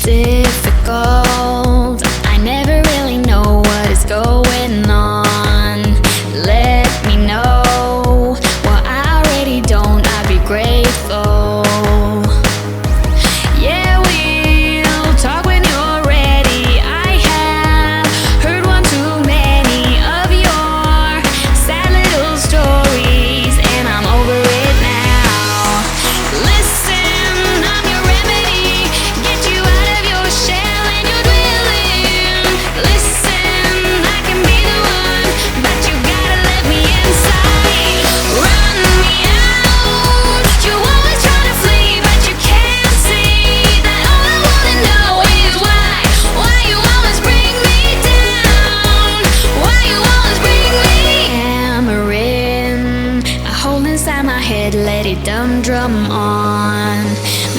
Difficult, I never really know what is going on. Let me know what I already don't, I'd be grateful. Yeah, we'll talk when you're ready. I have heard one too many of your sad little stories, and I'm over it now. Listen, I'm your remedy, get you out of your shell and your dwelling. Listen, I can be the one, but you gotta let me inside. Run me out, you always try to flee, but you can't see that all I wanna know is why you always bring me down, why you always bring me. Hammering a hole inside my head, let it drum on.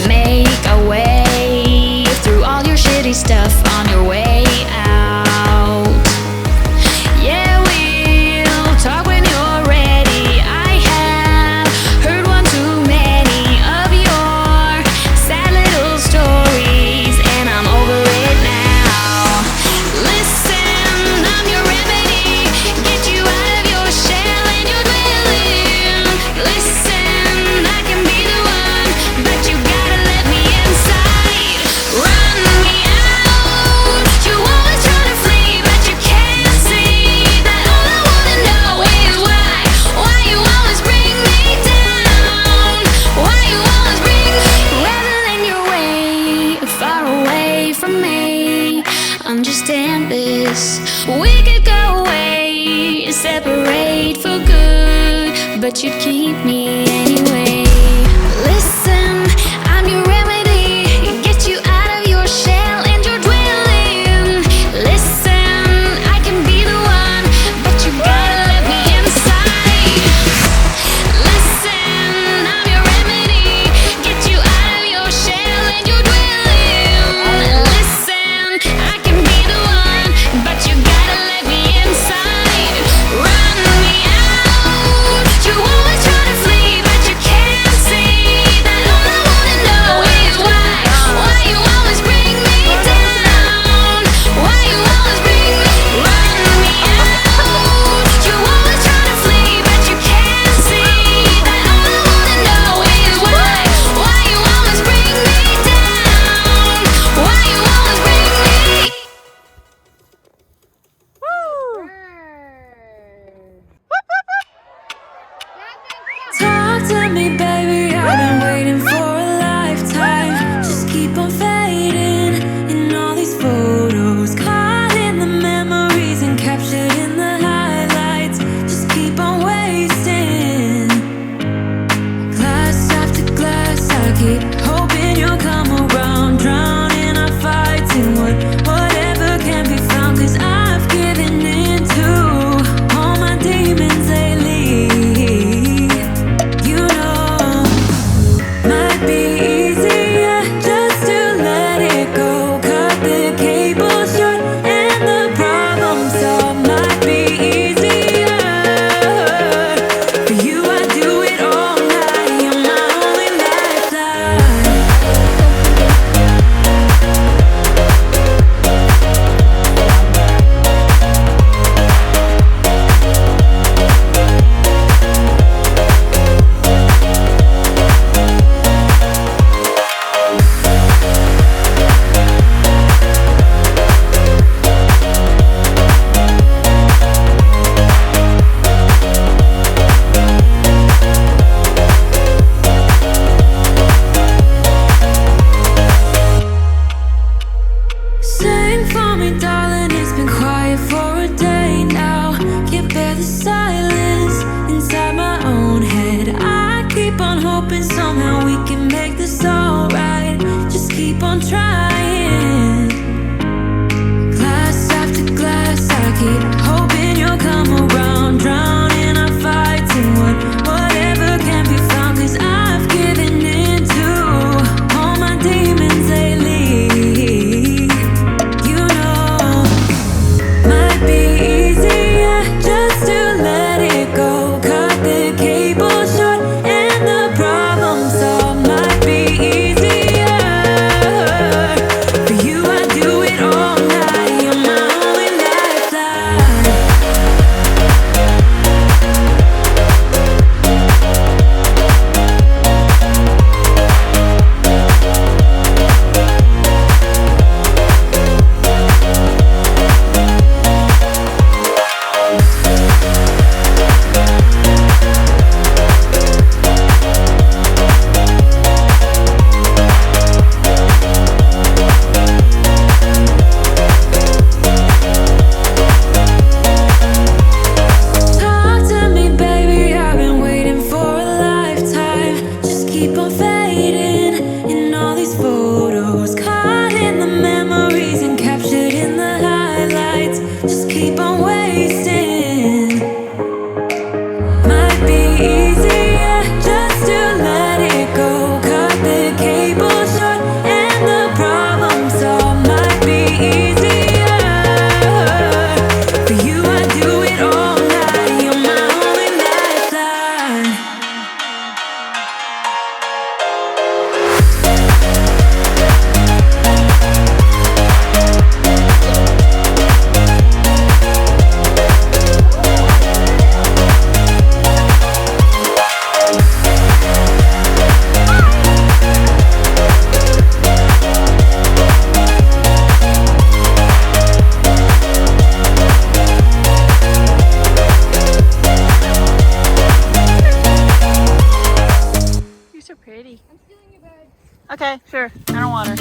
Make a way through all your shitty stuff on your way out. Yeah, we'll talk when you're ready. I have heard one too many of your sad little stories, and I'm over it now. Listen, I'm your remedy, get you out of your shell and your dwelling. Listen, I can be the one, but you gotta let me inside. Run me out, you always try to flee, but you can't see that all I wanna know is why you always bring me down, why you always bring me. Rather than your way, far away from me, understand this, we could go away, separate for good, but you'd keep me anyway. Listen, I'm your remedy, get you out of your shell and your dwelling. Listen, I can be the one, but you gotta let me inside. Listen, I'm your remedy, get you out of your shell and your dwelling. Listen, I can be the one, but you gotta let me inside. Run me out, you always try to flee, but you can't see that all I wanna know is why you always bring me down, why you always bring me. Run me out, you always try to flee, but you can't see that all I wanna know is why you always bring me down, why you always bring me. Talk to me, baby, I've been waiting for a lifetime. Just keep on fading in all these photos, caught in the memories and captured in the highlights. Just keep on wasting. Glass after glass, I keep hoping you'll come around, drowning our fights in whatever can be found. 'Cause I've given in to all my demons lately. You know Okay, sure. I don't want her.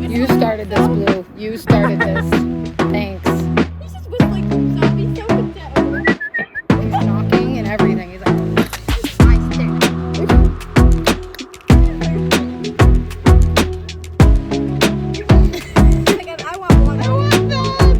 You started this, Blue. You started this. Thanks. He just was like zombie so dead. He's knocking and everything. He's like, I stick. I want one. I want that.